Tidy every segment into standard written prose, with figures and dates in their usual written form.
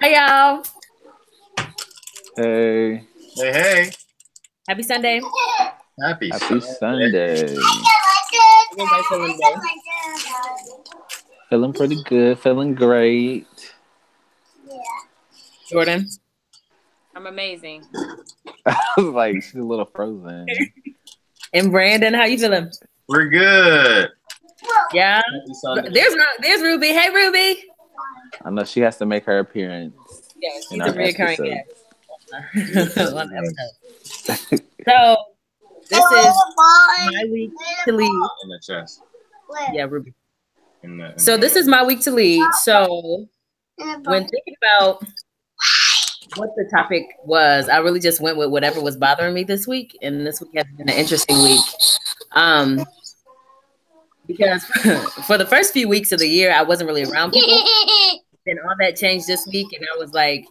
Hi, y'all. Hey. Hey, hey. Happy Sunday. Happy Sunday. Everybody feeling today? Feeling pretty good. Feeling great. Jordan. I'm amazing. I was like, she's a little frozen. And Brandon, how you feeling? We're good. Yeah. There's Ruby. Hey, Ruby. I know she has to make her appearance. Yeah, she's in a our reoccurring episodes. guest. On episode. So this is my week to lead. In the chest. Yeah, Ruby. In So this is my week to lead. So when thinking about what the topic was, I really just went with whatever was bothering me this week, and this week has been an interesting week. Because for the first few weeks of the year, I wasn't really around people. Then all that changed this week, and I was like,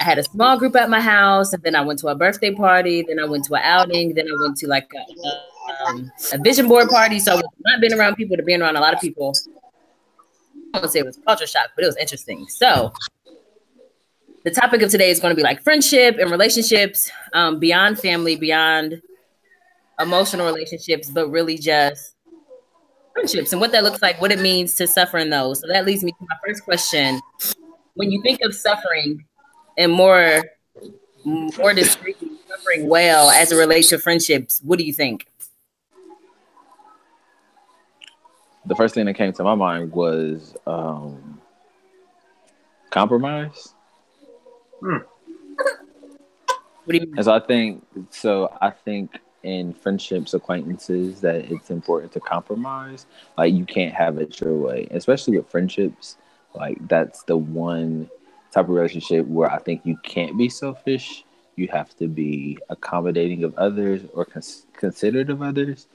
I had a small group at my house, and then I went to a birthday party, then I went to an outing, then I went to like a vision board party. So not being around people to being around a lot of people, I won't say it was culture shock, but it was interesting. So the topic of today is going to be like friendship and relationships, beyond family, beyond emotional relationships, but really just friendships and what that looks like, what it means to suffer in those. So that leads me to my first question. When you think of suffering and more discreetly, suffering well as it relates to friendships, what do you think? The first thing that came to my mind was compromise. What do you mean? And so I think in friendships, acquaintances, that it's important to compromise. Like, you can't have it your way, especially with friendships. Like, that's the one type of relationship where I think you can't be selfish. You have to be accommodating of others or considerate of others.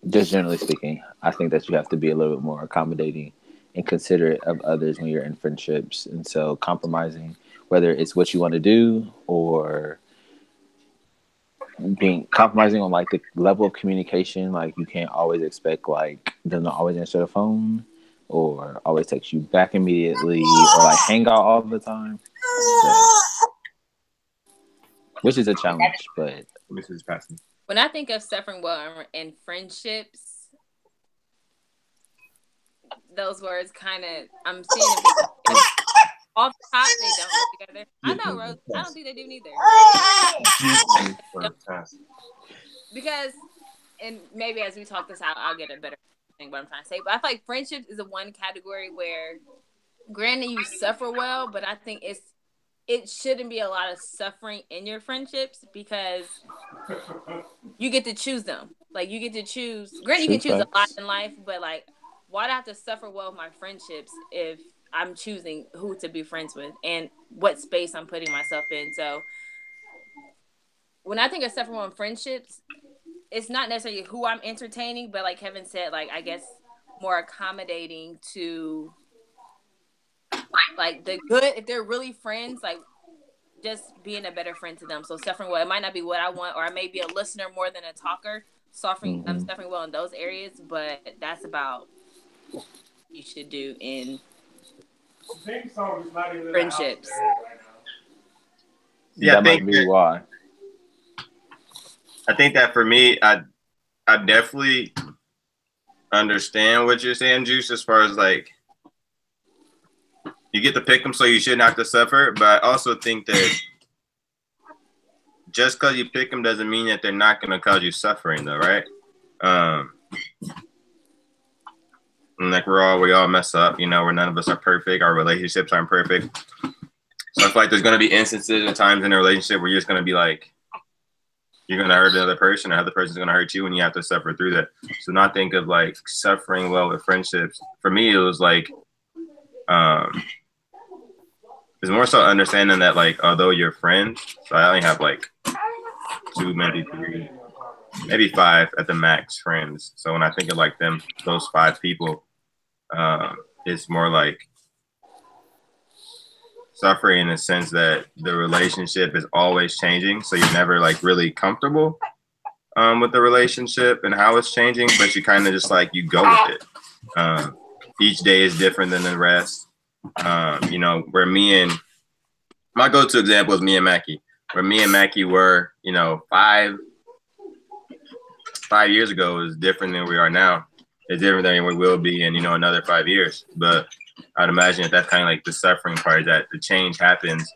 Just generally speaking, I think that you have to be a little bit more accommodating and considerate of others when you're in friendships. And so compromising, whether it's what you want to do or compromising on like the level of communication. Like, you can't always expect like them to always answer the phone or always text you back immediately or like hang out all the time. So, which is a challenge, but Mrs. Patton. When I think of suffering well in friendships, those words kind of, I'm seeing it off the top, they don't go together. I know, Rose. I don't think they do neither. Because, and maybe as we talk this out, I'll get a better thing what I'm trying to say. But I feel like friendships is a one category where, granted, you suffer well, but I think it shouldn't be a lot of suffering in your friendships because you get to choose them. Like, you get to choose. Granted, you can choose a lot in life, but like, why do I have to suffer well with my friendships if I'm choosing who to be friends with and what space I'm putting myself in? So when I think of suffering well in friendships, it's not necessarily who I'm entertaining, but like Kevin said, like, I guess more accommodating to like the good. If they're really friends, like, just being a better friend to them. So suffering well, it might not be what I want, or I may be a listener more than a talker. Suffering well in those areas, but that's about what you should do in friendships. Yeah, that might be why. I think that for me, I definitely understand what you're saying, Juice, as far as like you get to pick them, so you shouldn't have to suffer. But I also think that just because you pick them doesn't mean that they're not going to cause you suffering, though, right? And like we all mess up, you know, where none of us are perfect. Our relationships aren't perfect. So I feel like there's going to be instances and times in a relationship where you're just going to be like, you're going to hurt another person, or the other person's going to hurt you, and you have to suffer through that. So not think of like suffering well with friendships. For me, it was like, it's more so understanding that like, although you're friends, so I only have like 2, maybe 3, maybe 5 at the max friends. So when I think of like them, those 5 people, it's more like suffering in the sense that the relationship is always changing. So you're never like really comfortable with the relationship and how it's changing, but you kind of just like, you go with it. each day is different than the rest. You know, where my go-to example is me and Mackie. Where me and Mackie were, you know, 5 years ago is different than we are now. It's different than we will be in, you know, another 5 years. But I'd imagine that's kind of like the suffering part, that the change happens.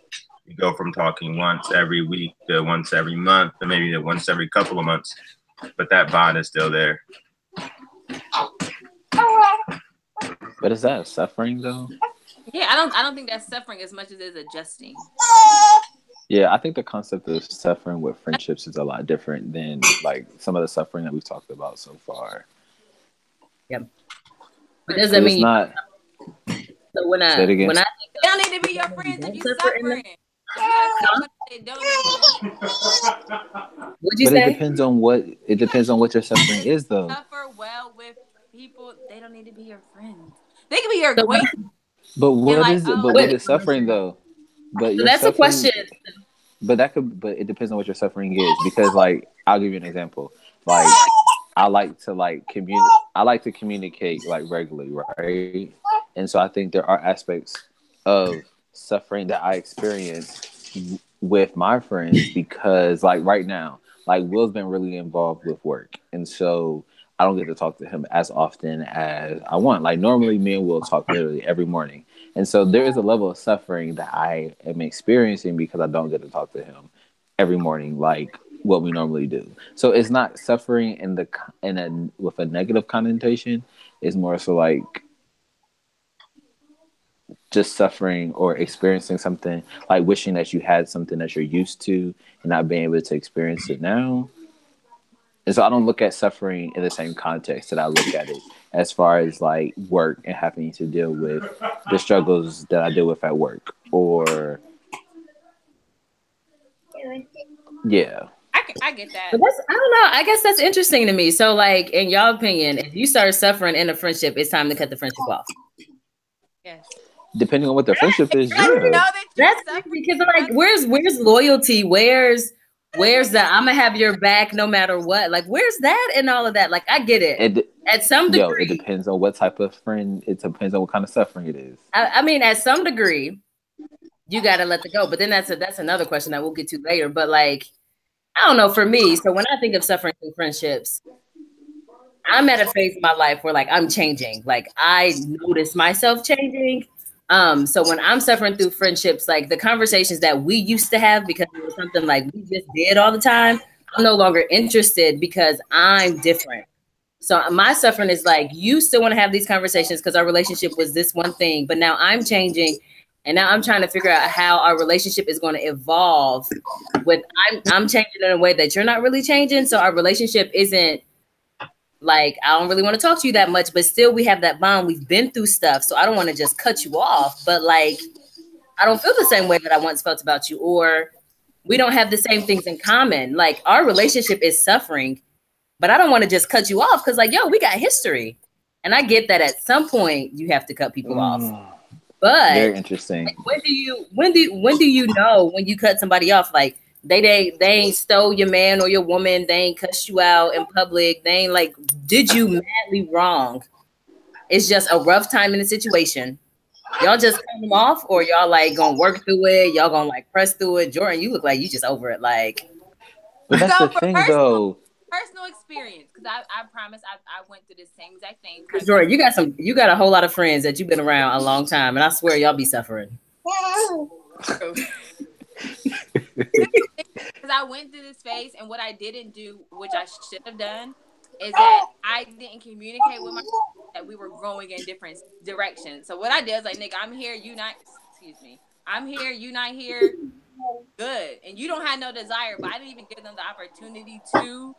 You go from talking once every week to once every month, to maybe to once every couple of months. But that bond is still there. But is that suffering though? Yeah, I don't think that's suffering as much as it's adjusting. Yeah, I think the concept of suffering with friendships is a lot different than like some of the suffering that we've talked about so far. Yep. But does that mean not? So when I think they don't need to be your friends if you're suffering. What'd you say? It depends on what your suffering is, though. Suffer well with people. They don't need to be your friends. They can be your acquaintance. But what is suffering though? But so that's a question. But it depends on what your suffering is, because like I'll give you an example. Like I like to communicate like regularly, right? And so I think there are aspects of suffering that I experience with my friends, because like right now, like Will's been really involved with work, and so I don't get to talk to him as often as I want. Like normally me and Will talk literally every morning. And so there is a level of suffering that I am experiencing because I don't get to talk to him every morning like what we normally do. So it's not suffering with a negative connotation. It's more so like just suffering or experiencing something, like wishing that you had something that you're used to and not being able to experience it now. And so I don't look at suffering in the same context that I look at it as far as like work and having to deal with the struggles that I deal with at work, or yeah. I get that. But I don't know. I guess that's interesting to me. So like in your opinion, if you start suffering in a friendship, it's time to cut the friendship off. Yes. Depending on what the friendship is, that's because like where's loyalty? Where's the I'm gonna have your back no matter what? Like where's that and all of that? Like I get it. At some degree, it depends on what type of friend. It depends on what kind of suffering it is. I mean, at some degree, you gotta let it go. But then that's another question that we'll get to later. But like, I don't know, for me. So when I think of suffering through friendships, I'm at a phase in my life where like I'm changing. Like I notice myself changing. So when I'm suffering through friendships, like the conversations that we used to have because it was something like we just did all the time, I'm no longer interested because I'm different. So my suffering is like, you still want to have these conversations because our relationship was this one thing, but now I'm changing, and now I'm trying to figure out how our relationship is going to evolve. I'm changing in a way that you're not really changing, so our relationship isn't like, I don't really want to talk to you that much, but still we have that bond. We've been through stuff, so I don't want to just cut you off, but like, I don't feel the same way that I once felt about you, or we don't have the same things in common. Like our relationship is suffering, but I don't want to just cut you off because like, yo, we got history. And I get that at some point you have to cut people off. But very interesting. Like, when do you know when you cut somebody off? Like they ain't stole your man or your woman, they ain't cussed you out in public, they ain't like did you madly wrong. It's just a rough time in the situation. Y'all just cut them off, or y'all like gonna work through it, y'all gonna like press through it. Jordan, you look like you just over it. Like, but that's the thing though. Personal experience, because I promise I went through the same exact thing. Jordan, you got a whole lot of friends that you've been around a long time, and I swear y'all be suffering. Because I went through this phase, and what I didn't do, which I should have done, is that I didn't communicate with my friends that we were growing in different directions. So what I did was like, nigga, I'm here, you not. Excuse me, I'm here, you not here. Good, and you don't have no desire, but I didn't even give them the opportunity to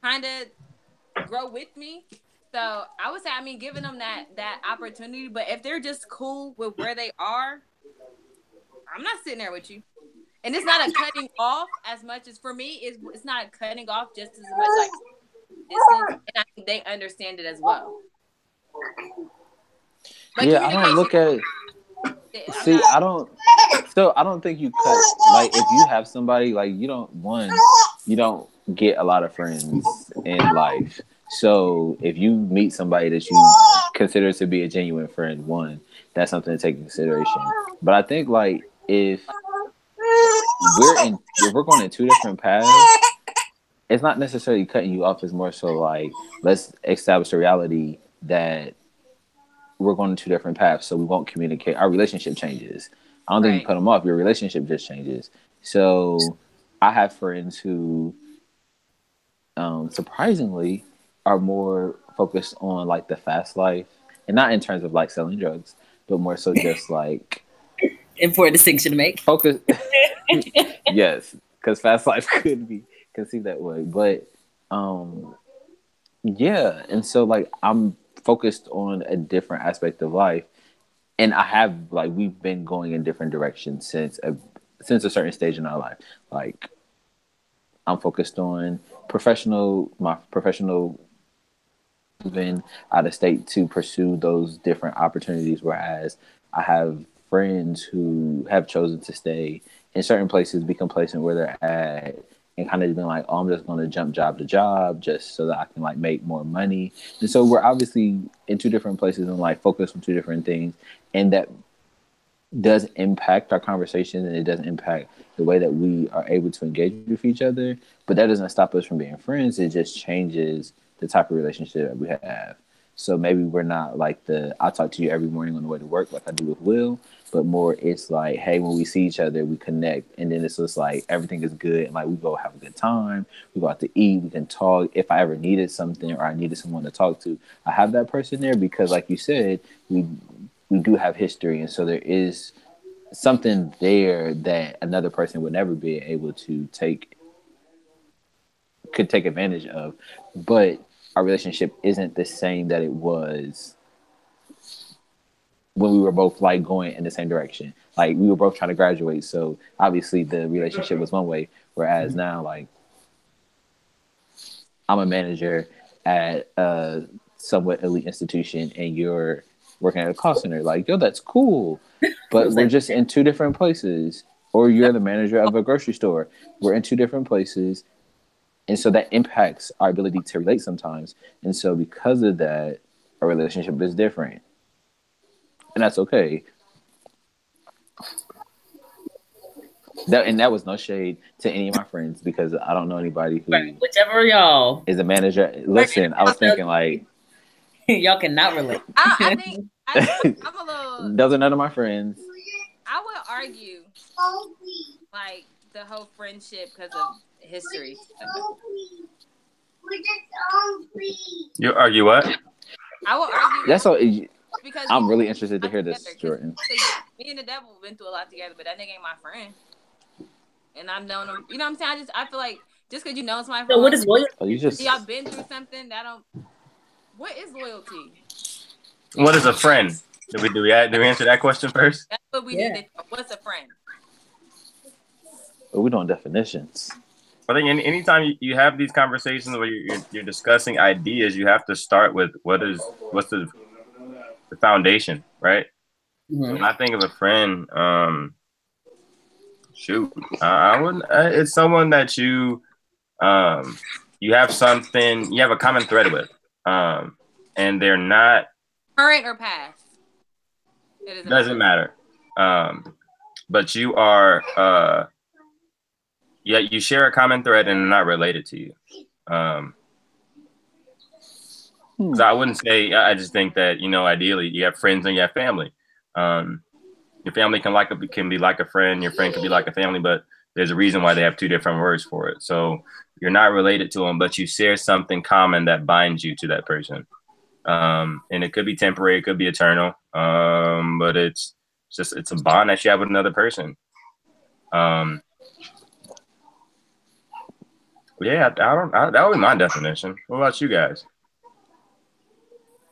kind of grow with me. So I would say, I mean, giving them that opportunity, but if they're just cool with where they are, I'm not sitting there with you. And it's not a cutting off as much as, for me, it's not a cutting off just as much like distance, and I think they understand it as well. But yeah, I don't look at I don't think you cut, like if you have somebody, like you don't get a lot of friends in life. So if you meet somebody that you consider to be a genuine friend, one, that's something to take into consideration. But I think like if we're going in two different paths, it's not necessarily cutting you off. It's more so like, let's establish a reality that we're going in two different paths, so we won't communicate. Our relationship changes. I don't think you cut them off. Your relationship just changes. So I have friends who, surprisingly, are more focused on like the fast life, and not in terms of like selling drugs, but more so just like important distinction to make. Focus. Yes, because fast life could be conceived that way, but yeah, and so like I'm focused on a different aspect of life, and I have like we've been going in different directions since a certain stage in our life. Like I'm focused on my professional moving out of state to pursue those different opportunities, whereas I have friends who have chosen to stay in certain places, be complacent where they're at, and kind of been like, oh, I'm just going to jump job to job just so that I can like make more money. And so we're obviously in two different places and like focused on two different things, and that does impact our conversation, and it does impact the way that we are able to engage with each other. But that doesn't stop us from being friends. It just changes the type of relationship that we have. So maybe we're not like I talk to you every morning on the way to work like I do with Will, but more it's like, hey, when we see each other, we connect, and then it's just like everything is good, and like we go have a good time, we go out to eat, we can talk. If I ever needed something or I needed someone to talk to, I have that person there, because like you said, we do have history, and so there is something there that another person would never be able to take advantage of. But our relationship isn't the same that it was when we were both like going in the same direction. Like we were both trying to graduate, so obviously the relationship was one way, whereas now like I'm a manager at a somewhat elite institution and you're working at a call center. Like, yo, that's cool, but we're just in two different places. Or you're the manager of a grocery store. We're in two different places. And so that impacts our ability to relate sometimes. And so because of that, our relationship is different. And that's okay. That was no shade to any of my friends, because I don't know anybody who whichever y'all is a manager. Listen, I was thinking like y'all cannot relate. I think I'm a little. Those are none of my friends. I would argue like the whole friendship because of history. You argue what? I will argue. That's all. Because I'm really interested to hear this, Jordan. Me and the devil been through a lot together, but that nigga ain't my friend. And I've known him. You know what I'm saying? I feel like just because you know somebody. So what is loyalty? Y'all been through something that don't. What is loyalty? What is a friend? Do we answer that question first? That's what we need. What's a friend? Well, we're doing definitions. I think anytime you have these conversations where you're discussing ideas, you have to start with what's the foundation, right? Mm-hmm. When I think of a friend, I wouldn't. It's someone that you have something, you have a common thread with, and they're not current or past. It doesn't matter. But you are, you share a common thread and they're not related to you. So I wouldn't say. I just think that ideally you have friends and you have family. Your family can be like a friend. Your friend can be like a family, but there's a reason why they have two different words for it. So you're not related to them, but you share something common that binds you to that person. And it could be temporary, it could be eternal. But it's a bond that you have with another person. That would be my definition. What about you guys?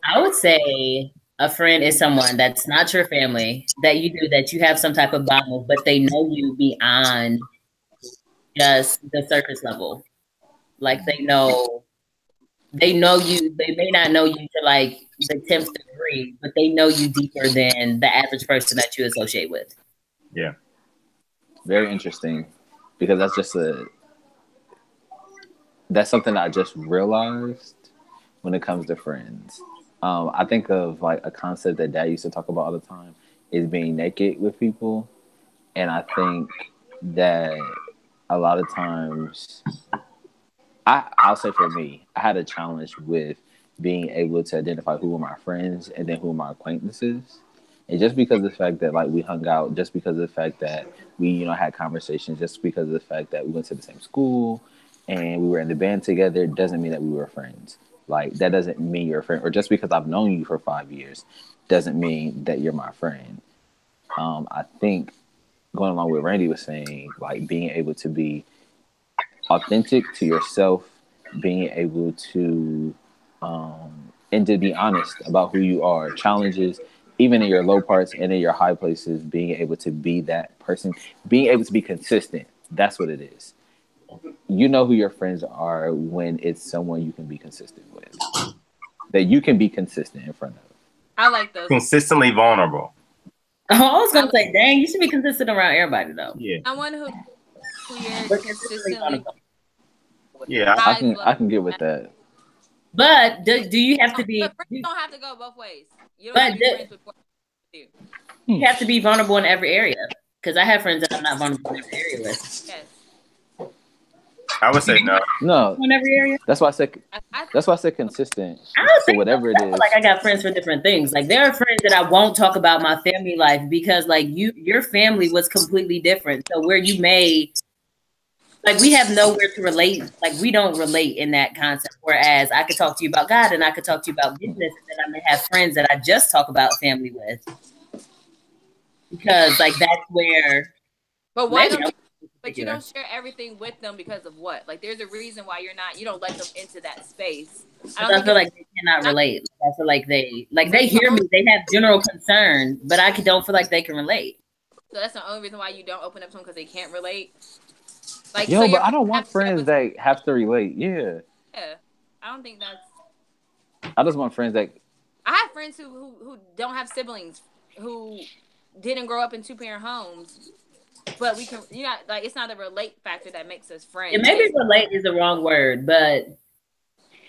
I would say a friend is someone that's not your family, that you have some type of bond with, but they know you beyond just the surface level. Like they know you. They may not know you to like the 10th degree, but they know you deeper than the average person that you associate with. Yeah. Very interesting, because that's something I just realized when it comes to friends. I think of like a concept that Dad used to talk about all the time is being naked with people, and I think that a lot of times, I'll say for me, I had a challenge with being able to identify who are my friends and then who are my acquaintances. And just because of the fact that like we hung out, just because of the fact that we, had conversations, just because of the fact that we went to the same school and we were in the band together, doesn't mean that we were friends. Like that doesn't mean you're a friend. Or just because I've known you for 5 years doesn't mean that you're my friend. I think going along with Randy was saying, like being able to be authentic to yourself, being able to and to be honest about who you are, challenges, even in your low parts and in your high places, being able to be that person, being able to be consistent. That's what it is. You know who your friends are when it's someone you can be consistent with, that you can be consistent in front of. I like those. Consistently vulnerable. Oh, I was gonna say, dang, you should be consistent around everybody though. Yeah. I wonder who you're consistently. Yeah, I can get with that. But do you have to be? But friends don't have to go both ways. You don't But have to be friends with you. You have to be vulnerable in every area. Because I have friends that I'm not vulnerable in every area with. Yes. I would say no. No, In every area. that's why I said. That's why I said consistent. I don't So think whatever so. it I feel is. like I got friends for different things. Like there are friends that I won't talk about my family life because like your family was completely different. So where you may like we have nowhere to relate. Like we don't relate in that concept. Whereas I could talk to you about God and I could talk to you about business, and then I may have friends that I just talk about family with. Because like that's where. But why don't? But you don't share everything with them because of what? Like there's a reason why you don't let them into that space. I feel like they cannot relate. I feel like they hear me. They have general concern, but I don't feel like they can relate. So that's the only reason why you don't open up to them because they can't relate. Like Yo, so but I don't want friends that have to relate. Yeah. Yeah, I don't think that's. I just want friends that. I have friends who don't have siblings who didn't grow up in 2-parent homes. But we can, like it's not a relate factor that makes us friends. Yeah, maybe relate is the wrong word, but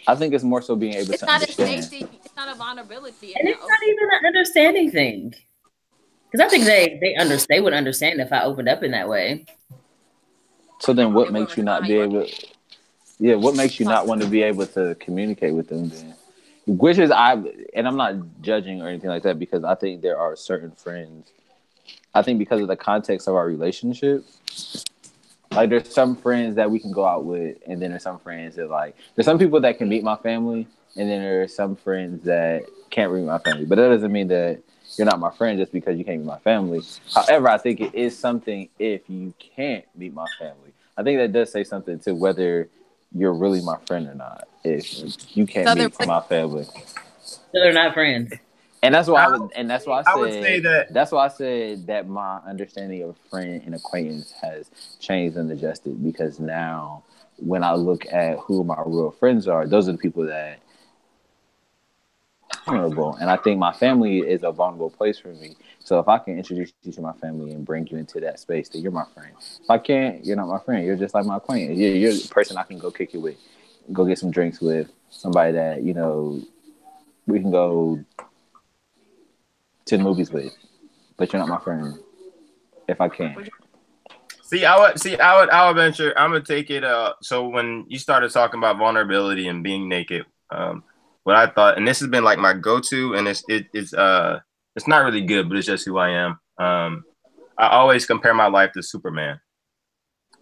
I think it's more so being able to understand. It's not a vulnerability. And it's not even an understanding thing. Because I think they would understand if I opened up in that way. So then what makes you not be able what makes you not want to be able to communicate with them then? Which is and I'm not judging or anything like that because I think there are certain friends. I think because of the context of our relationship, like there's some friends that we can go out with, and then there's some friends that like there's some people that can meet my family, and then there's some friends that can't meet my family. But that doesn't mean that you're not my friend just because you can't meet my family. However, I think it is something if you can't meet my family. I think that does say something to whether you're really my friend or not. If you can't meet my family, so they're not friends. And that's why I would say that. That's why I said that my understanding of friend and acquaintance has changed and adjusted because now when I look at who my real friends are, those are the people that are vulnerable. And I think my family is a vulnerable place for me. So if I can introduce you to my family and bring you into that space, then you're my friend. If I can't, you're not my friend. You're just like my acquaintance. You're the person I can go kick it with, go get some drinks with, somebody that, we can go to the movies with, but you're not my friend. If I can. I would venture. I'm gonna take it. So when you started talking about vulnerability and being naked, what I thought, and this has been like my go-to, and it's not really good, but it's just who I am. I always compare my life to Superman,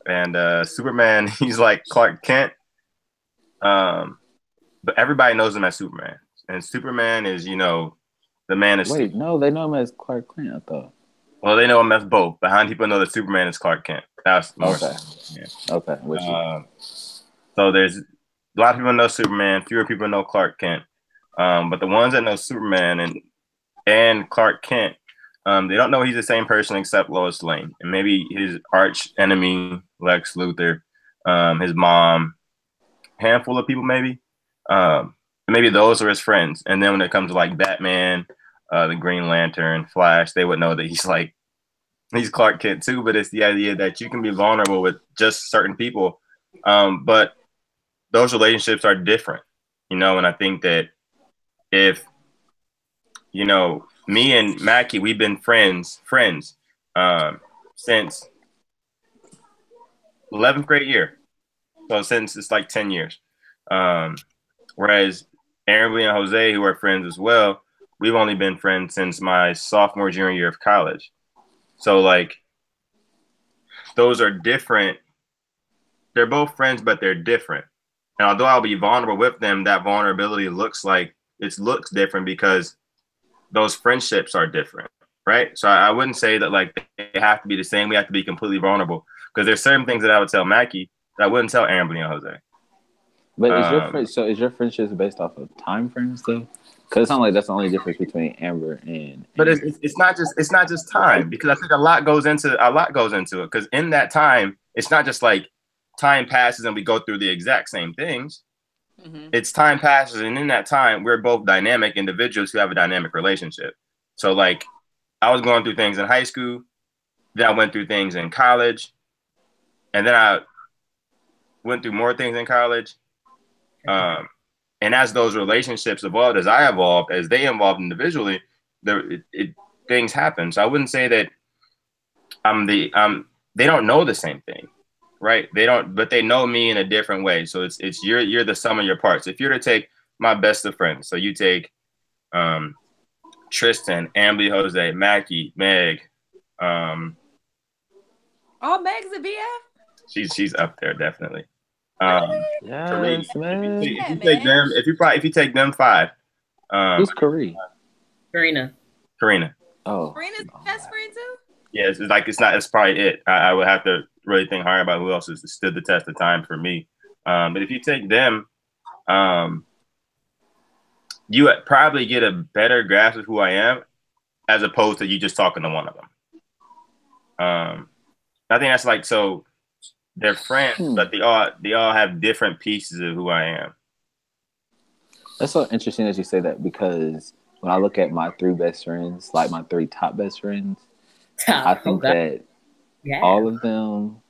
and Superman, he's like Clark Kent, but everybody knows him as Superman, and Superman is the man is. Wait, no, they know him as Clark Kent, I thought. Well, they know him as both. Behind people know that Superman is Clark Kent. That's more okay. Yeah. Okay. So there's a lot of people know Superman. Fewer people know Clark Kent. But the ones that know Superman and Clark Kent, they don't know he's the same person except Lois Lane and maybe his arch enemy Lex Luthor, his mom, handful of people maybe. Maybe those are his friends. And then when it comes to like Batman, the Green Lantern, Flash, they would know that he's Clark Kent too. But it's the idea that you can be vulnerable with just certain people, but those relationships are different, and I think that if you know, me and Mackie, we've been friends since 11th grade year. So since it's like 10 years. Whereas Aaron Lee and Jose, who are friends as well, we've only been friends since my sophomore, junior year of college. So like, those are different. They're both friends, but they're different. And although I'll be vulnerable with them, that vulnerability looks different because those friendships are different, right? So I wouldn't say that like they have to be the same. We have to be completely vulnerable because there's certain things that I would tell Mackie that I wouldn't tell Aaron and Jose. But is your friendships based off of time frames though? Because it's not like that's the only difference between Amber and. But it's not just time, because I think a lot goes into it. Because in that time, it's not just like time passes and we go through the exact same things. Mm-hmm. It's time passes, and in that time, we're both dynamic individuals who have a dynamic relationship. So like, I was going through things in high school, then I went through things in college, and then I went through more things in college. And as those relationships evolved, as I evolved, as they evolved individually, things happen. So I wouldn't say that they don't know the same thing, right? They don't, but they know me in a different way. So it's you're the sum of your parts. If you're to take my best of friends, so you take Tristan, Ambly, Jose, Mackie, Meg. Meg's a BF? She's up there definitely. Yes, man. If you take them five. Who's Karina? Karina. Oh. Karina's best friend too? Yeah, it's probably it. I would have to really think hard about who else has stood the test of time for me. But if you take them, you would probably get a better grasp of who I am as opposed to you just talking to one of them. I think that's like, so they're friends, but they all have different pieces of who I am. That's so interesting that you say that, because when I look at my three best friends, like my three top best friends, I think that all of them,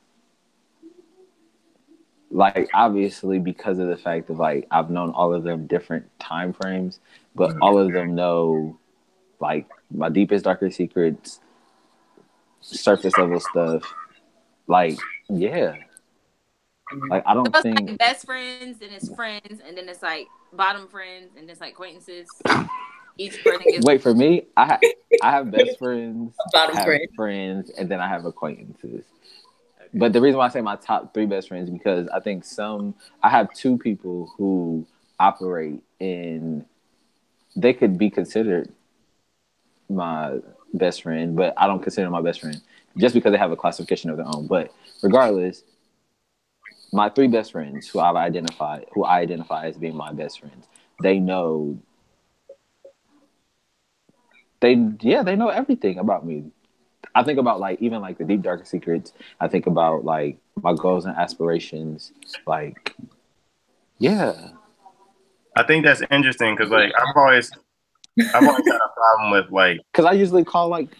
like, obviously because of the fact that like I've known all of them different time frames, but all of them know like my deepest, darkest secrets, surface level stuff. Like, yeah. Like, I don't think like best friends, and it's friends, and then it's like bottom friends, and it's like acquaintances. Each person gets. Wait, for me, I have best friends, friends, and then I have acquaintances. But the reason why I say my top three best friends is because I think I have two people who operate in, they could be considered my best friend, but I don't consider my best friend just because they have a classification of their own. But regardless, my three best friends who I identify as being my best friends, they know everything about me. I think about like even like the deep darker secrets. I think about like my goals and aspirations. Like, yeah. I think that's interesting because like I've always had a problem with like, because I usually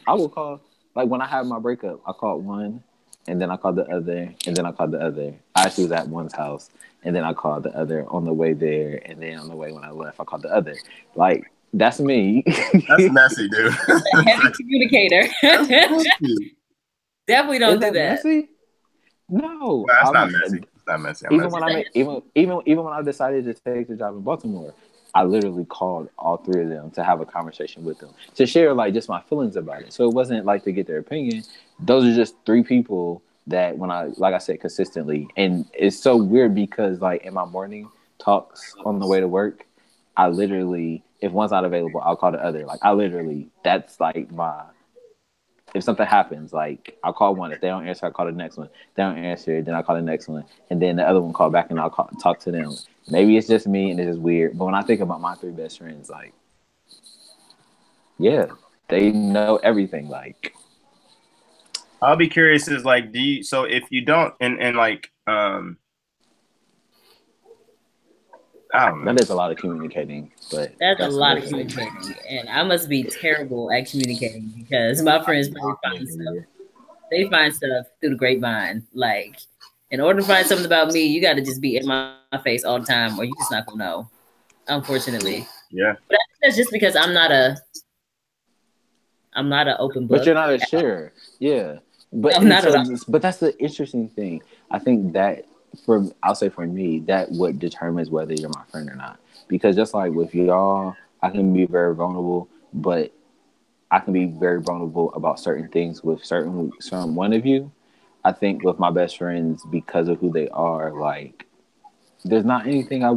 I will call like when I have my breakup, I called one, and then I called the other, and then I called the other. I actually was at one's house, and then I called the other on the way there, and then on the way when I left, I called the other. Like, that's me. That's messy, dude. A heavy communicator. Definitely don't do that. Messy? No, it's not messy. It's not messy. Even when I decided to take the job in Baltimore, I literally called all three of them to have a conversation with them, to share like just my feelings about it. So it wasn't like to get their opinion. Those are just three people that when like I said, consistently. And it's so weird because like in my morning talks on the way to work, I literally, if one's not available, I'll call the other. Like that's like if something happens, like I'll call one. If they don't answer, I'll call the next one. If they don't answer, then I'll call the next one. And then the other one call back and I'll talk to them. Maybe it's just me and it's just weird. But when I think about my three best friends, like, yeah, they know everything. Like, I'll be curious is like, so if you don't, and like, I don't know. That is a lot of communicating, but that's a lot of communicating, and I must be terrible at communicating because my friends probably find stuff. They find stuff through the grapevine. Like, in order to find something about me, you got to just be in my face all the time, or you're just not gonna know. Unfortunately, yeah. But I think that's just because I'm not a I'm not an open book. But you're not a sharer. Yeah. But I'm not but that's the interesting thing. I think that I'll say for me, that what determines whether you're my friend or not. Because just like with y'all, I can be very vulnerable, but I can be very vulnerable about certain things with certain one of you. I think with my best friends, because of who they are, like there's not anything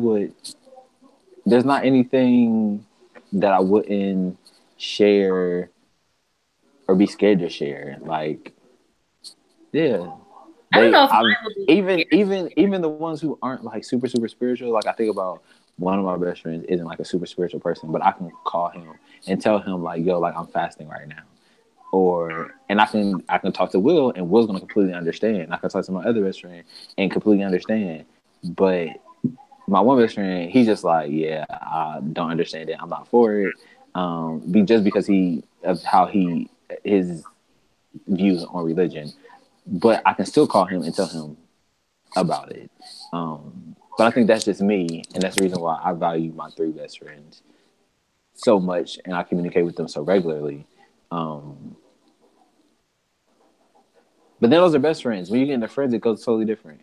that I wouldn't share or be scared to share. Like, yeah. I don't know if even the ones who aren't like super spiritual. Like I think about one of my best friends isn't like a super spiritual person, but I can call him and tell him like, yo, like I'm fasting right now, and I can talk to Will and Will's gonna completely understand. I can talk to my other best friend and completely understand, but my one best friend, he's just like, yeah, I don't understand it. I'm not for it. Just because his views on religion. But I can still call him and tell him about it. But I think that's just me, and that's the reason why I value my 3 best friends so much, and I communicate with them so regularly. But then those are best friends. When you get into friends, it goes totally different.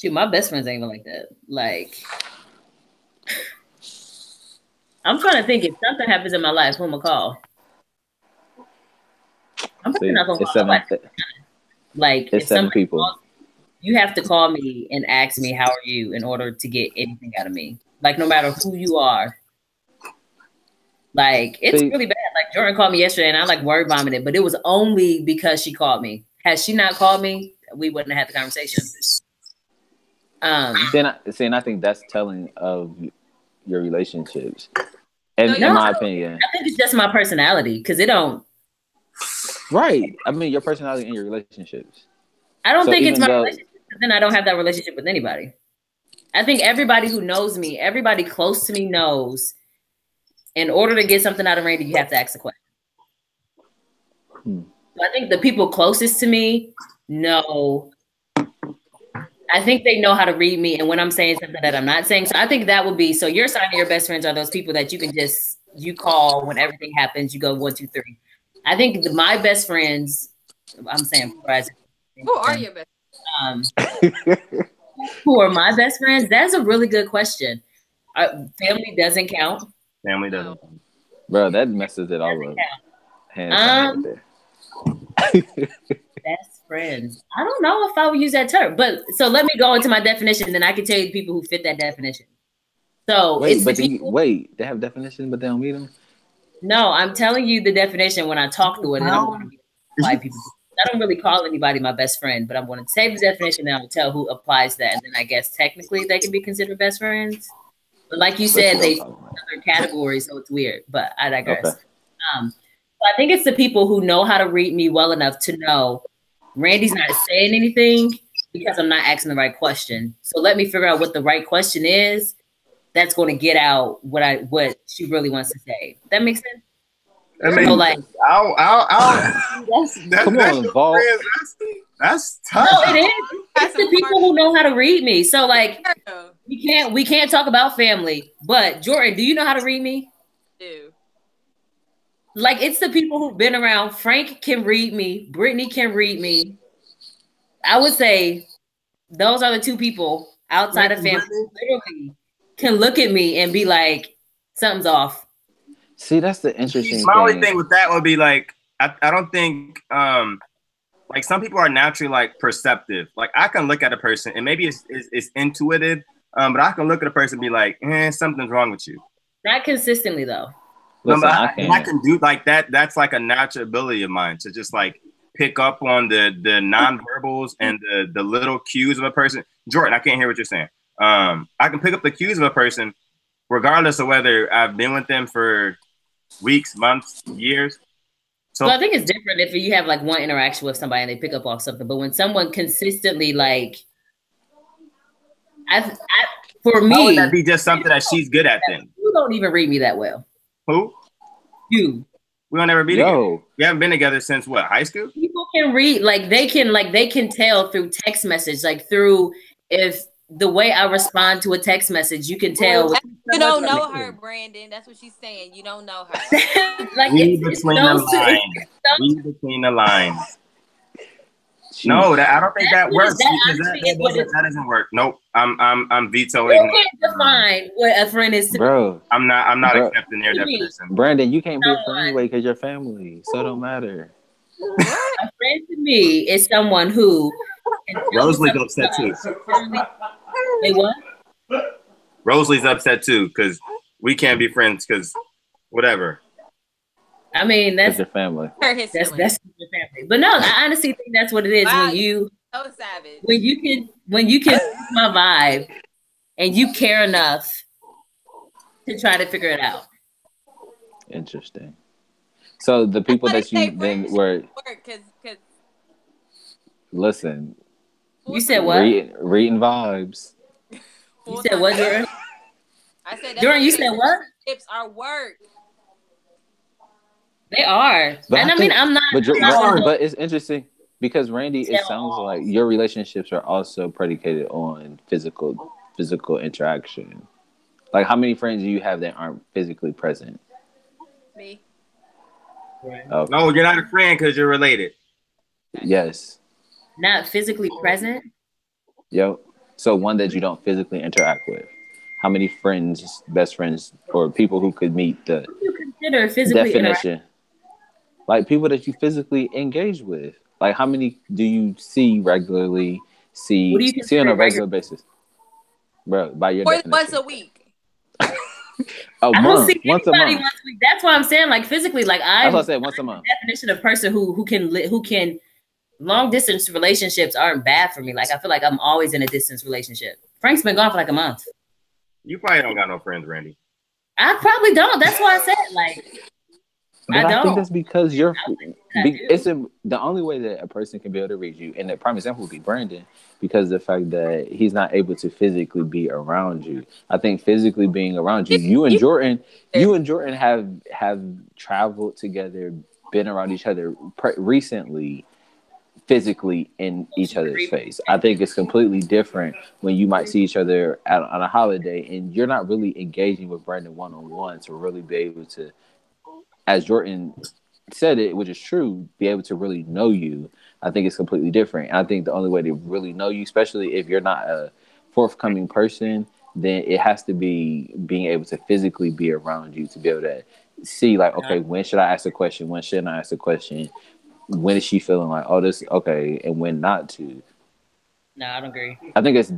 Shoot, my best friends ain't even like that. Like, I'm trying to think if something happens in my life, who am I call? I'm probably not gonna call nobody. Like, it's 7 people. Calls, you have to call me and ask me how are you in order to get anything out of me. Like, no matter who you are. Like, it's really bad. Like, Jordan called me yesterday and I like word vomited, but it was only because she called me. Had she not called me, we wouldn't have had the conversation. I think that's telling of your relationships. In my opinion. I think it's just my personality because it don't. Right. I mean, your personality and your relationships. I don't think it's my relationship, but then I don't have that relationship with anybody. I think everybody who knows me, everybody close to me knows in order to get something out of Randy, you have to ask a question. So I think the people closest to me know. I think they know how to read me and when I'm saying something that I'm not saying. So I think that would be, so your sign of your best friends are those people that you can you call when everything happens. You go 1, 2, 3. I think my best friends, I'm saying, who are your best friends? Who are my best friends? That's a really good question. Family doesn't count. Family doesn't. Bro, that messes it all up. Best friends. I don't know if I would use that term, but so let me go into my definition, then I can tell you the people who fit that definition. So they have definition, but they don't meet them. No, I'm telling you the definition when I talk through it. And I'm going to why people. I don't really call anybody my best friend, but I'm going to say the definition and I'll tell who applies that, and then I guess technically they can be considered best friends. But like you said, they fit other categories, so it's weird. But I digress. Okay. So I think it's the people who know how to read me well enough to know Randy's not saying anything because I'm not asking the right question. So let me figure out what the right question is. That's going to get out what she really wants to say. That makes sense. I mean, so like, that's tough. No, it is. It's the people who know how to read me. So like, we can't talk about family. But Jordan, do you know how to read me? Do. Like, it's the people who've been around. Frank can read me. Brittany can read me. I would say those are the 2 people outside of family who literally can look at me and be like, something's off. See, that's the interesting thing. My only thing with that would be like, I don't think, like some people are naturally like perceptive. Like I can look at a person and maybe it's intuitive, but I can look at a person and be like, something's wrong with you. Not consistently though. Listen, I can do like that. That's like a natural ability of mine to just like pick up on the nonverbals and the little cues of a person. Jordan, I can't hear what you're saying. I can pick up the cues of a person regardless of whether I've been with them for weeks, months, years. So I think it's different if you have like one interaction with somebody and they pick up off something. But when someone consistently like, for me, how would that be just something that she's good at then? You don't even read me that well. Who? You. We don't ever be together. We haven't been together since what, high school? People can read, like they can tell through text message, like through if the way I respond to a text message, you can tell. You don't know her, Brandon. That's what she's saying. You don't know her. Like read between the lines. Read between the lines. No, I don't think that works. That doesn't work. Nope. I'm vetoing. You can't define what a friend is to bro. I'm not accepting their definition. Brandon, you can't be a friend anyway because you're family, so it don't matter. A friend to me is someone who. Rosalie's upset too. Wait, what? Rosalie's upset too because we can't be friends because whatever. I mean, that's your family. That's your family. But no, I honestly think that's what it is. Wow, when you so savage. When you can my vibe and you care enough to try to figure it out. Interesting. So the people that you then were listen. You said what? Reading vibes. You said what, Jordan? I said Jordan, you said what? Tips are work. They are. But and I mean, I'm not. But it's interesting because Randy, it sounds like your relationships are also predicated on physical interaction. Like, how many friends do you have that aren't physically present? Me. Okay. No, you're not a friend because you're related. Yes. Not physically present? Yep. So one that you don't physically interact with. How many friends, best friends, or people who could meet the consider physically definition? Like people that you physically engage with. Like how many do you see regularly? See on a regular basis, bro. By your definition. Once a week. I don't see anybody once a week. That's why I'm saying, like physically, like that's what I said, once a month. Definition of person who can long distance relationships aren't bad for me. Like I feel like I'm always in a distance relationship. Frank's been gone for like a month. You probably don't got no friends, Randy. I probably don't. That's why I said like. But I think that's because you're. The only way that a person can be able to reach you, and the prime example would be Brandon, because of the fact that he's not able to physically be around you. I think physically being around you, you and Jordan have traveled together, been around each other recently, physically in each other's face. I think it's completely different when you might see each other on a holiday, and you're not really engaging with Brandon one-on-one to really be able to, as Jordan said it, which is true, be able to really know you. I think it's completely different. And I think the only way to really know you, especially if you're not a forthcoming person, then it has to be being able to physically be around you to be able to see, like, okay, when should I ask a question? When shouldn't I ask a question? When is she feeling like, oh, this okay, and when not to? No, I don't agree. I think it's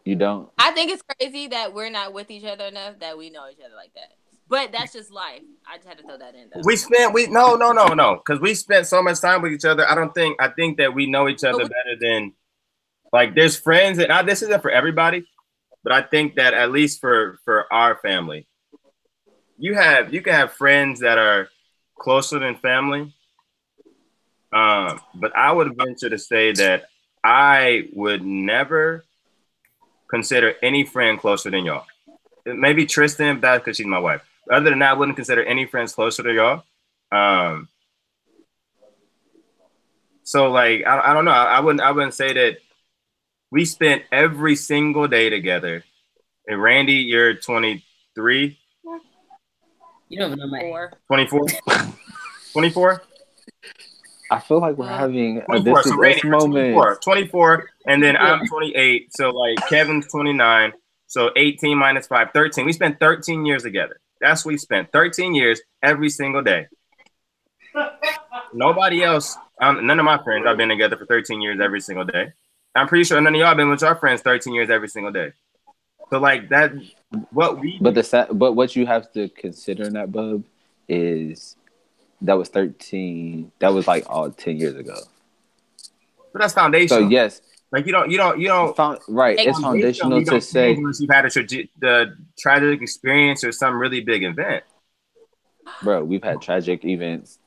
you don't. I think it's crazy that we're not with each other enough that we know each other like that. But that's just life. I just had to throw that in though. No, because we spent so much time with each other. I think that we know each other better than, like, there's friends, and this isn't for everybody, but I think that at least for our family, you can have friends that are closer than family. But I would venture to say that I would never consider any friend closer than y'all. Maybe Tristan, that's because she's my wife. Other than that, I wouldn't consider any friends closer to y'all. So like, I don't know. I wouldn't say that we spent every single day together. And Randy, you're 23. You don't even know my age. 24. 24. I feel like we're having this moment. 24, and then I'm 28. So like Kevin's 29. So 18 minus 5, 13. We spent 13 years together. That's what we spent. 13 years every single day. Nobody else, none of my friends, I've been together for 13 years every single day. I'm pretty sure none of y'all been with your friends 13 years every single day. So like that, what what you have to consider in that, bub, is that was 13. That was like all 10 years ago. But that's foundational. So yes. Like you don't. Right, it's foundational to say unless you've had the tragic experience or some really big event. Bro, we've had tragic events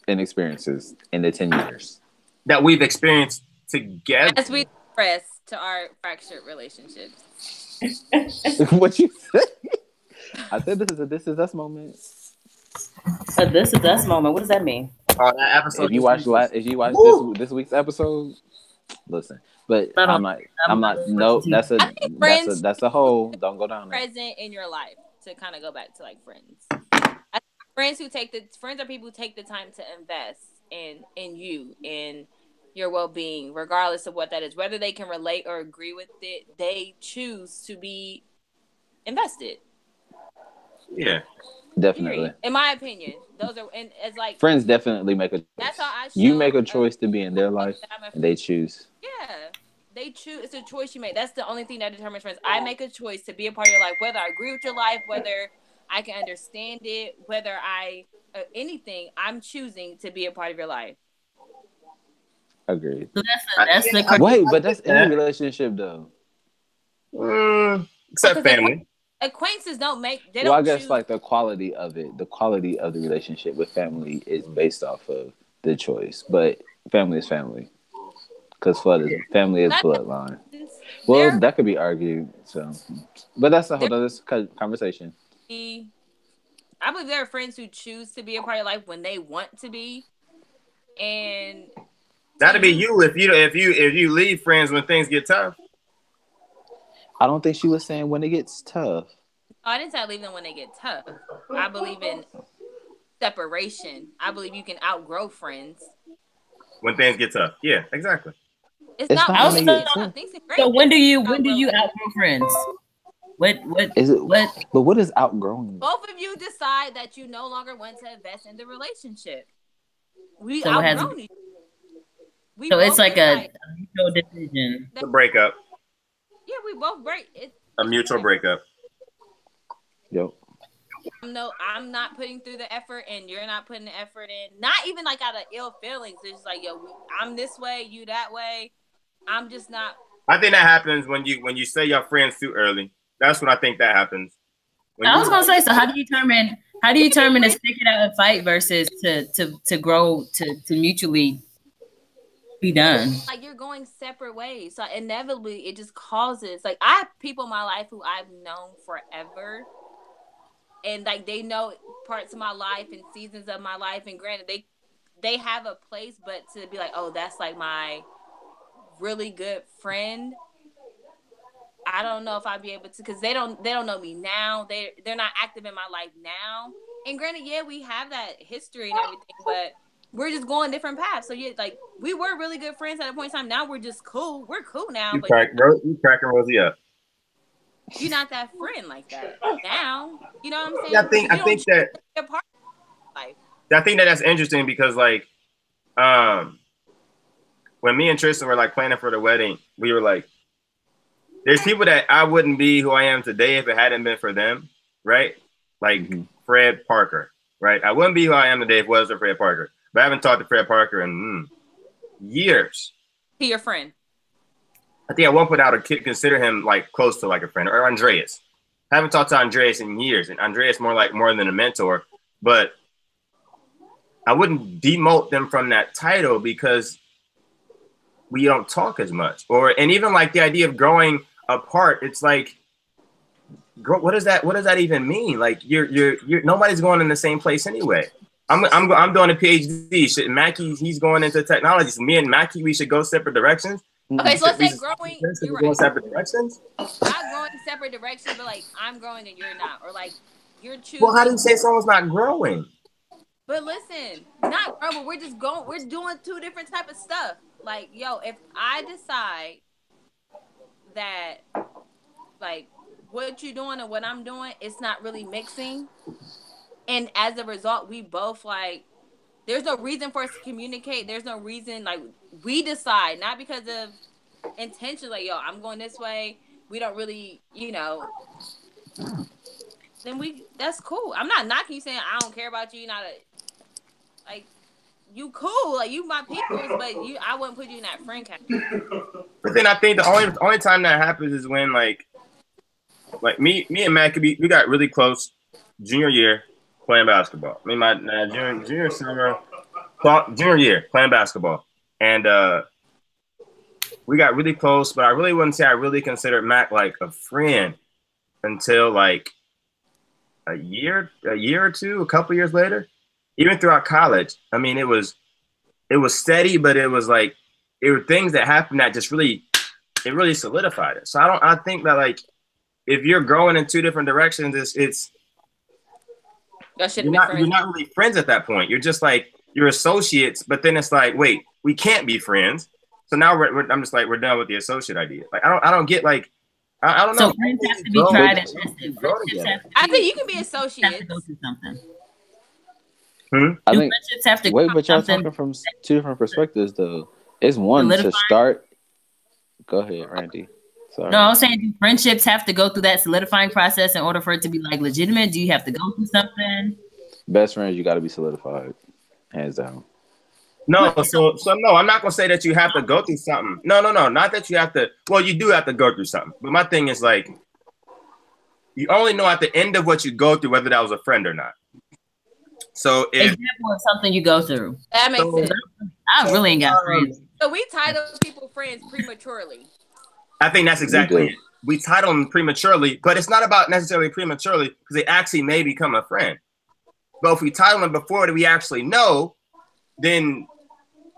and experiences in the 10 years that we've experienced together. As we express to our fractured relationships. What you say? I said this is a This Is Us moment. A This Is Us moment. What does that mean? That episode. If you watch this week's episode, listen. But I'm not. No, that's a whole. Don't go down there. Present in your life to kind of go back to like friends. Friends are people who take the time to invest in you, in your well-being, regardless of what that is. Whether they can relate or agree with it, they choose to be invested. Yeah, definitely. In my opinion, those are, and it's like friends definitely make a choice. That's how I you make a choice to be in their life, and they choose. Yeah, they choose. It's a choice you make. That's the only thing that determines friends. I make a choice to be a part of your life, whether I agree with your life, whether I can understand it, whether I anything. I'm choosing to be a part of your life. Agreed. So that's the wait, but that's any relationship though. Except family. Acquaintances don't make. Well, I guess like the quality of it, the quality of the relationship with family is based off of the choice. But family is family, because family is bloodline. Well, that could be argued. So, but that's a whole other conversation. I believe there are friends who choose to be a part of your life when they want to be, and that'd be you if you leave friends when things get tough. I don't think she was saying when it gets tough. Oh, I didn't say I leave them when they get tough. I believe in separation. I believe you can outgrow friends when things get tough. Yeah, exactly. It's not. So when do you outgrow friends? What is it? But what is outgrowing? Both of you decide that you no longer want to invest in the relationship. We outgrown each other. So it's like a mutual decision. The breakup. Yeah, we both break. It's a mutual breakup. Yep. No, I'm not putting through the effort, and you're not putting the effort in. Not even like out of ill feelings. It's just like, yo, I'm this way, you that way. I'm just not. I think that happens when you say your friends too early. That's when I think that happens. I was gonna say. So how do you determine to stick it out and fight versus to grow to mutually be done? Like you're going separate ways, so inevitably it just causes. Like I have people in my life who I've known forever, and like they know parts of my life and seasons of my life. And granted, they have a place, but to be like, oh, that's like my really good friend. I don't know if I'd be able to, because they don't know me now. They're not active in my life now. And granted, yeah, we have that history and everything, but we're just going different paths. So yeah, like we were really good friends at a point in time. Now we're just cool. We're cool now. You cracking Rosie up. You're not that friend like that now. You know what I'm saying? Yeah, I think that I think that's interesting because like, when me and Tristan were like planning for the wedding, we were like, there's people that I wouldn't be who I am today if it hadn't been for them, right? Like Fred Parker, right? I wouldn't be who I am today if it wasn't for Fred Parker. But I haven't talked to Fred Parker in years. He your friend? I think at one point I would consider him like close to like a friend, or Andreas. I haven't talked to Andreas in years, and Andreas more than a mentor. But I wouldn't demote them from that title because we don't talk as much. And even like the idea of growing apart, it's like, what does that even mean? Like you're nobody's going in the same place anyway. I'm doing a PhD. Mackie, he's going into technology. So me and Mackie, we should go separate directions. Okay, so let's say growing. You're right. Separate directions. Not going separate directions, but like I'm growing and you're not, or like you're choosing. Well, how do you say someone's not growing? But listen, not growing. But we're just going. We're doing two different type of stuff. Like, yo, if I decide that, like, what you're doing and what I'm doing, it's not really mixing, and as a result, we both like. There's no reason for us to communicate. There's no reason, like, we decide, not because of intention, like, yo, I'm going this way. We don't really, then that's cool. I'm not knocking you saying I don't care about you. You're not like, you cool. Like, you my peoples, but I wouldn't put you in that friend category. But then I think the only time that happens is when, like me and Matt we got really close junior year. Playing basketball. I mean, my junior year playing basketball, and we got really close. But I really wouldn't say I really considered Mac like a friend until like a year or two, a couple years later. Even throughout college, I mean, it was steady, but it was like there were things that happened that just really it really solidified it. So I think that like if you're growing in two different directions, you're not really friends at that point. You're just like you're associates, but then it's like, wait, we can't be friends. So now I'm just like we're done with the associate idea. Like I don't get like I don't know. So friends have to be tried and tested. I think you can be associates. Have to go through something. I think friendships have to but y'all talking from two different perspectives though. It's one to start. Go ahead, Randy. Sorry. No, I was saying, do friendships have to go through that solidifying process in order for it to be like legitimate? Do you have to go through something? Best friends, you got to be solidified, hands down. No, so no, I'm not gonna say that you have to go through something. No, not that you have to. Well, you do have to go through something. But my thing is like, you only know at the end of what you go through whether that was a friend or not. So if example of something you go through, that makes sense. I really ain't got friends. So we title people friends prematurely. I think that's exactly it. We title them prematurely, but it's not about necessarily prematurely because they actually may become a friend. But if we title them before we actually know, then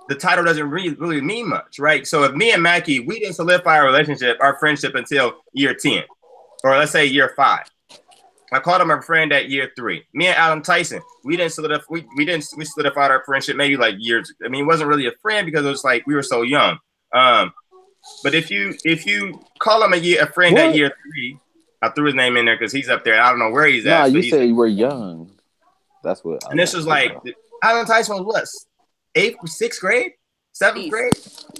the title doesn't really mean much, right? So if me and Mackie, we didn't solidify our relationship, our friendship until year 10, or let's say year 5. I called him a friend at year 3. Me and Adam Tyson, we solidified our friendship maybe like years. I mean, it wasn't really a friend because it was like we were so young. But if you call him a friend at year 3, I threw his name in there because he's up there. I don't know where he's at. No, you said you were young. That's what. And this was like Adam Tyson was what? 8th, 6th grade, 7th grade.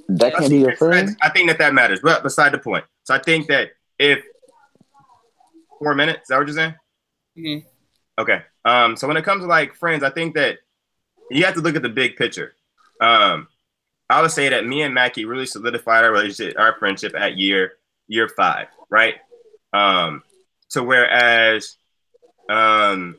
That can't be your friend. I think that matters, but beside the point. So I think that if 4 minutes, is that what you're saying? Mm-hmm. Okay. So when it comes to like friends, I think that you have to look at the big picture. I would say that me and Mackie really solidified our relationship, our friendship at year 5, right? So whereas, I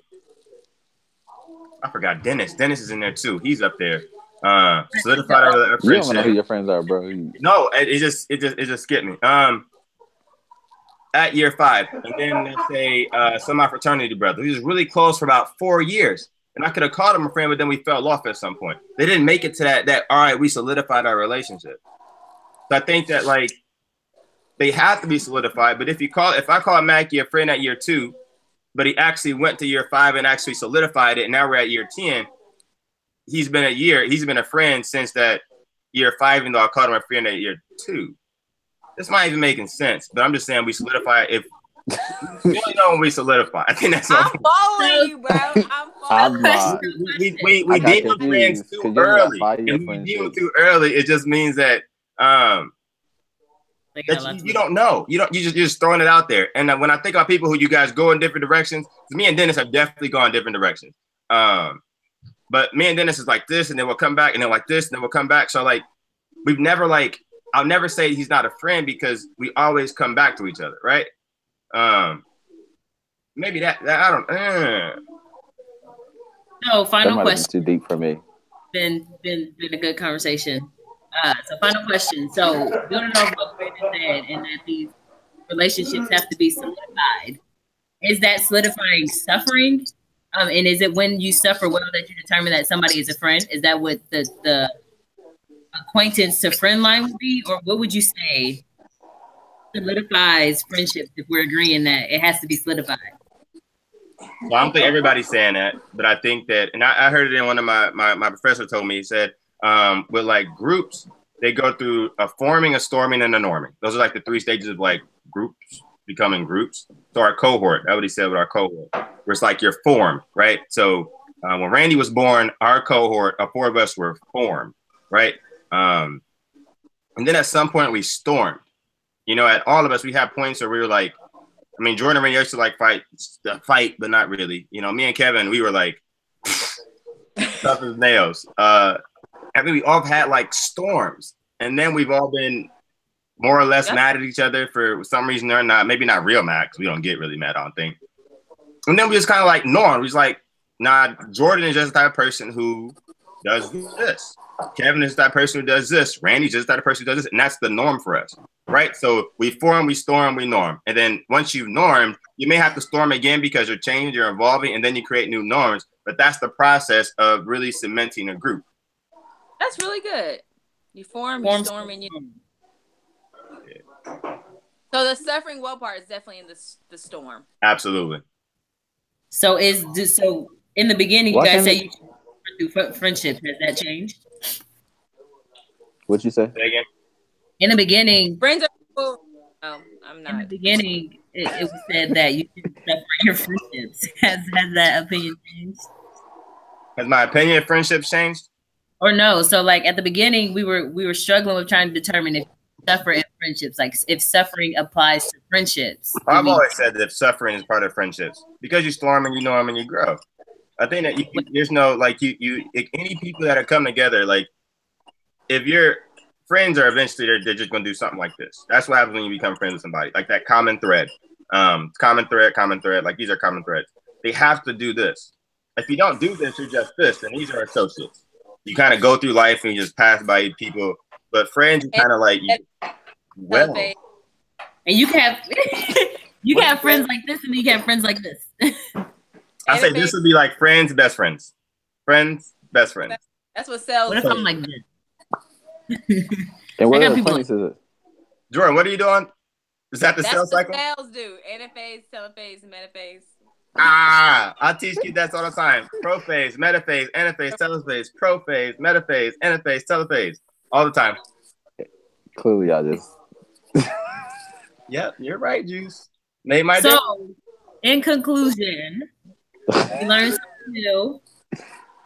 forgot Dennis. Dennis is in there too. He's up there. Solidified our friendship. You don't know who your friends are, bro. No, it just skipped me. At year 5, and then let's say some of my fraternity brothers. We was really close for about 4 years. And I could have called him a friend, but then we fell off at some point. They didn't make it to that all right, we solidified our relationship. So I think that like they have to be solidified. But if I call Mackie a friend at year 2, but he actually went to year 5 and actually solidified it, and now we're at year 10, he's been a friend since that year 5, even though I called him a friend at year 2. This might even making sense, but I'm just saying we solidify if we only know when we solidify. I think that's. I'm following you, bro. I'm following. We deem with friends too early, and when we deem too early, it just means that that you don't know. You're just throwing it out there. And when I think about people who you guys go in different directions, me and Dennis have definitely gone different directions. But me and Dennis is like this, and then we'll come back, and then like this, and then we'll come back. So like we've never like I'll never say he's not a friend because we always come back to each other, right? Maybe that I don't. No, final question. Too deep for me. Been a good conversation. So final question. So building off what Brandon said, and that these relationships have to be solidified. Is that solidifying suffering? And is it when you suffer well that you determine that somebody is a friend? Is that what the acquaintance to friend line would be, or what would you say solidifies friendships if we're agreeing that it has to be solidified? Well, I don't think everybody's saying that, but I think that, and I heard it in one of my professor told me, he said, with like groups, they go through a forming, a storming, and a norming. Those are like the 3 stages of like groups becoming groups. So our cohort, that's what he said with our cohort, where it's like you're formed, right? So when Randy was born, our cohort, 4 of us were formed, right? And then at some point we stormed. You know, at all of us, we had points where we were like, I mean, Jordan and Randy used to like fight, but not really. You know, me and Kevin, we were like tough as nails. I think we all had like storms, and then we've all been more or less mad at each other for some reason or not. Maybe not real mad, because we don't get really mad, I don't think. And then we just kind of like norm. We was like, nah, Jordan is just the type of person who does this. Kevin is that person who does this. Randy's just that person who does this. And that's the norm for us, right? So we form, we storm, we norm. And then once you've normed, you may have to storm again because you're changing, you're evolving, and then you create new norms. But that's the process of really cementing a group. That's really good. You form, you storm, and you... So the suffering well part is definitely in the storm. Absolutely. So in the beginning, you guys said you do friendship. Has that changed? What'd you say? Say again. In the beginning, Friends are cool. Oh, I'm not. in the beginning, it was said that you should separate your friendships. Has that opinion changed? Has my opinion of friendships changed? Or no? So like at the beginning, we were struggling with trying to determine if suffer in friendships, like if suffering applies to friendships. I've always said that suffering is part of friendships because you storm and you know them and you grow. I think that there's no like any people that have come together, like if your friends are eventually they're just gonna do something like this. That's what happens when you become friends with somebody. Like that common thread. Common thread, like these are common threads. They have to do this. If you don't do this, you're just this, and these are associates. You kind of go through life and you just pass by people. But friends, you kind of like well. And you can have friends like this, and you can have friends like this. I say this would be like friends, best friends. Friends, best friends. That's what sells. What if I'm like this? And what other place is it? Jordan, what are you doing? Is that the sales cycle? Sales do anaphase, telophase, metaphase. I teach you that all the time. Prophase, metaphase, anaphase, telophase, prophase, metaphase, anaphase, telophase. All the time. Clearly, I just. Yep, you're right, Juice. Made my so, day. In conclusion, we learned something new.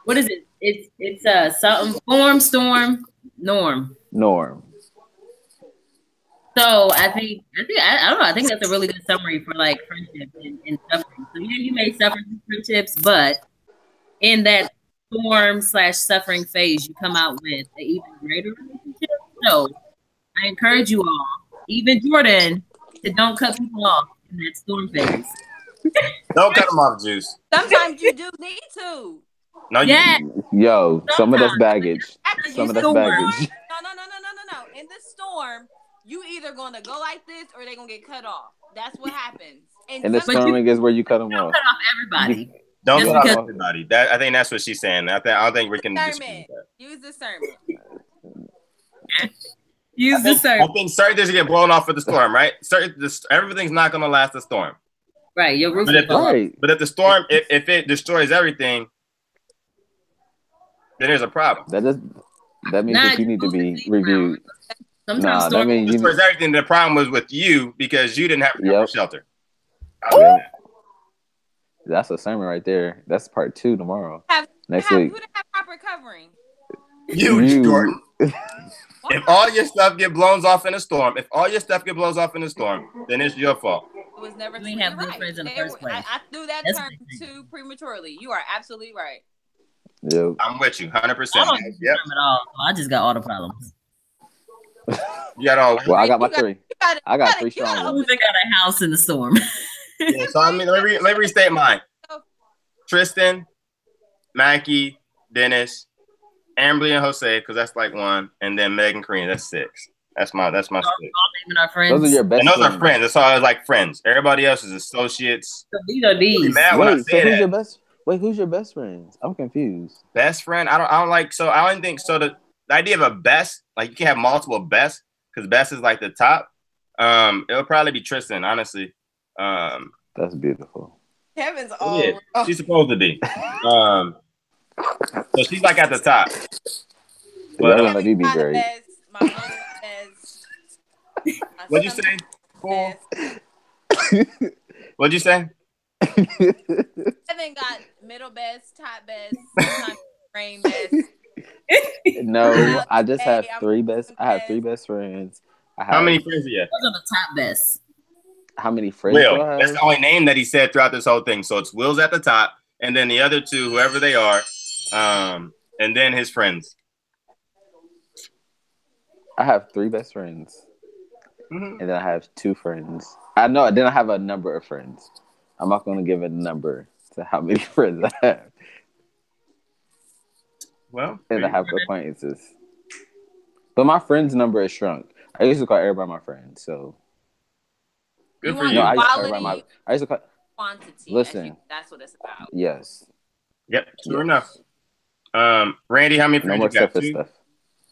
What is it? It's something form, storm, norm. Norm. So I don't know. I think that's a really good summary for like friendship and suffering. So yeah, you may suffer through friendships, but in that storm/suffering phase, you come out with an even greater relationship. So I encourage you all, even Jordan, to don't cut people off in that storm phase. Don't cut them off, Juice. Sometimes you do need to. No, you don't. Yo, some of that's baggage. Some of that's baggage. No. In the storm, you either gonna go like this or they're gonna get cut off. That's what happens. And the storming is where you cut them off. Cut off everybody. Don't cut off everybody. I think that's what she's saying. I don't think we can dispute that. Use discernment. Use discernment. I think certain things get blown off for the storm, right? Everything's not gonna last the storm. Right. Your roof. But if the storm, if it destroys everything, then there's a problem. That means that you need to be reviewed. Sometimes that means you destroys everything. The problem was with you because you didn't have shelter. That's a sermon right there. That's part 2 tomorrow. Next Who week. didn't have proper covering? You. Jordan. If all your stuff get blown off in a storm, then it's your fault. It was never. We have good friends in the first place. I threw that term too prematurely. You are absolutely right. Yep. I'm with you, 100%. I don't at all. I just got all the problems. You got all. Well, I got my 3. I got 3 strong ones. They got a house in the storm. Yeah, so I mean, let me restate mine. Tristan, Mackie, Dennis, Amberly and Jose, because that's like 1, and then Megan Karina, that's 6. That's my split. All naming our friends. Those are your best. And those are friends. That's all I like friends. Everybody else is associates. So these are these. Who's your best friends? I'm confused. Best friend? I don't like. So I don't think so. The idea of a best, like you can have multiple best, because best is like the top. It'll probably be Tristan, honestly. That's beautiful. Kevin's all. Yeah, she's supposed to be. So she's like at the top. But let me be great. What'd you say? Cool. What'd you say? Kevin got middle best, top best, sometimes brain best. No, I just have 3 best. I have 3 best friends. How many friends do you have? Those are the top best. How many friends? Will. That's the only name that he said throughout this whole thing. So it's Will's at the top, and then the other 2, whoever they are, and then his friends. I have 3 best friends. And then I have 2 friends. Then I have a number of friends. I'm not going to give a number to how many friends I have. Well, and I have acquaintances. But my friends number is shrunk. I used to call everybody my friend, so. Good for you. No, I used to call quantity. Listen. That's what it's about. Yes. Yep, sure enough. Randy, how many friends you got? Stuff.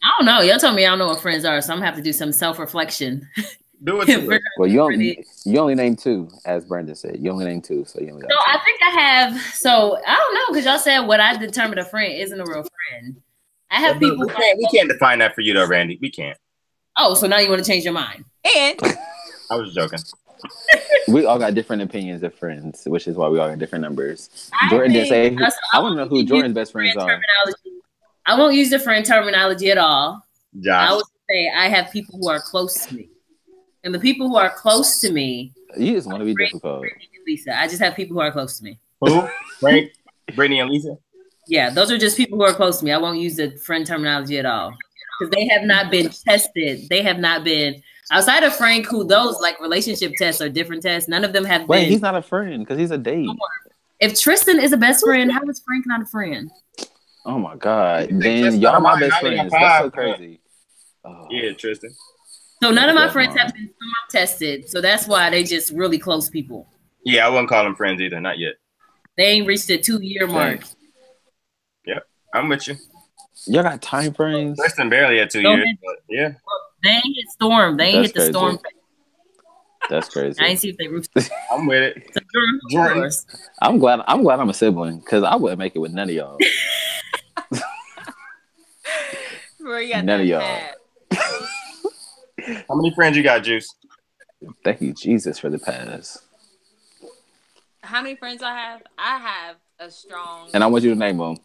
I don't know. Y'all told me I don't know what friends are, so I'm gonna have to do some self-reflection. Do it to it. Well, you only named 2, as Brandon said. You only named 2, so you only got So 2. I think I have. So I don't know because y'all said what I determine a friend isn't a real friend. I have people. We can't define that for you though, Randy. We can't. Oh, so now you want to change your mind? And I was joking. We all got different opinions of friends, which is why we all got different numbers. Jordan didn't say. I want to know who Jordan's best friends are. I won't use the friend terminology at all. Josh. I would say I have people who are close to me, and the people who are close to me. You just want to be difficult. Lisa, I just have people who are close to me. Who? Frank, Brittany, and Lisa. Yeah, those are just people who are close to me. I won't use the friend terminology at all because they have not been tested. They have not been outside of Frank, who those like relationship tests are different tests. None of them have been. Wait, he's not a friend because he's a date. If Tristan is a best friend, how is Frank not a friend? Oh my God! Then y'all my best friends. That's so crazy. Oh. Yeah, Tristan. So none of my friends have been storm tested. So that's why they just really close people. Yeah, I wouldn't call them friends either. Not yet. They ain't reached the 2-year mark. Yep, I'm with you. Y'all got time frames? Tristan barely had 2 years, but yeah. They ain't hit storm. They ain't hit the storm. That's crazy. I ain't see if they roofed. I'm with it. So Jordan. I'm glad I'm a sibling because I wouldn't make it with none of y'all. None of y'all. How many friends you got, Juice? Thank you, Jesus, for the pass. How many friends I have? I have a strong. And I want you to name them.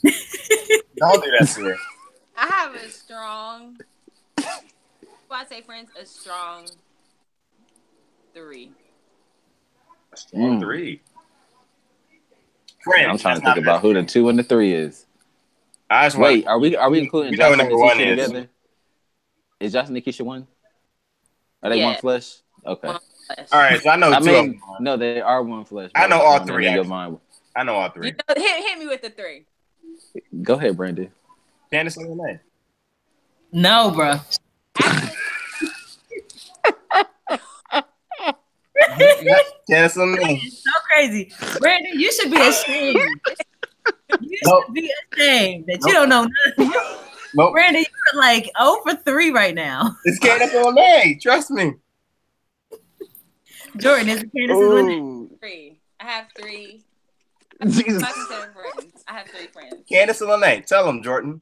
Don't do that to me. I have a strong. When I say friends, a strong 3. A strong 3. Friends. I'm trying to think about who the 2 and the 3 is. Wait, are we including Josh and Nikisha together? Is Josh and Nikisha one? Are they one flesh? Okay. All right, so I know 2 of them. No, they are one flesh. I know all 3. I know all 3. You know, hit me with the 3. Go ahead, Brandon. Candace and Lene. No, bro. Candace and Lene. So crazy. Brandon, you should be ashamed. You should be ashamed that you don't know nothing. Nope. Brandon, you're like 0 for 3 right now. It's Candace and Lene. Trust me. Jordan, is it Candace and Lene? 3. I have 3. Jesus. Friends. I have 3 friends. Candace and Lene. Tell them, Jordan.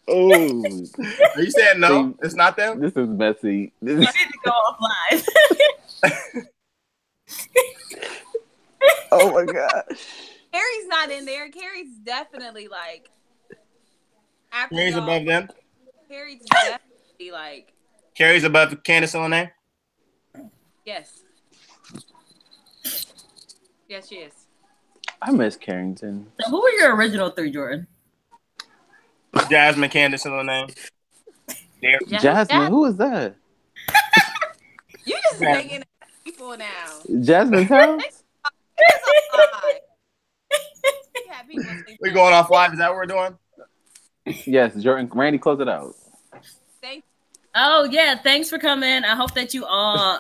Oh. Are you saying no? It's not them? This is messy. I need to go off live. Oh my God. Carrie's not in there. Carrie's definitely like. Carrie's above them? Carrie's definitely like. Carrie's above Candace and Lene? Yes. Yes, she is. I miss Carrington. So who were your original 3, Jordan? Jasmine, Candace, and Lene. Jasmine, who is that? You just making people now. Jasmine's house? We going off live? Is that what we're doing? Yes, Jordan. Randy, close it out. Oh yeah, thanks for coming. I hope that you all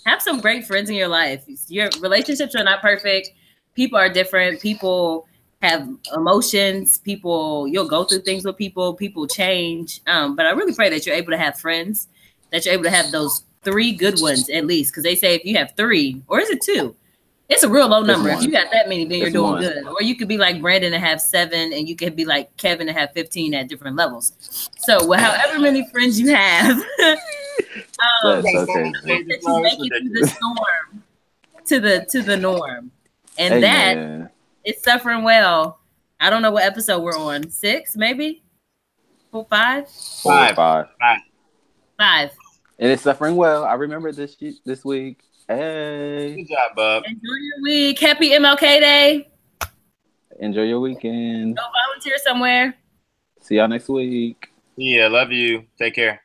have some great friends in your life. Your relationships are not perfect. People are different. People have emotions. You'll go through things with people. People change. But I really pray that you're able to have friends, that you're able to have those 3 good ones at least. Because they say if you have 3, or is it 2? It's a real low number. If you got that many, then you're doing good. Or you could be like Brandon and have 7, and you could be like Kevin and have 15 at different levels. So, however many friends you have, that's okay. that you make it to the storm, to the norm, and that is suffering well. I don't know what episode we're on. 6, maybe 4, 5. 5. And it's suffering well. I remember this week. Hey. Good job, bub. Enjoy your week. Happy MLK Day. Enjoy your weekend. Go volunteer somewhere. See y'all next week. Yeah, love you. Take care.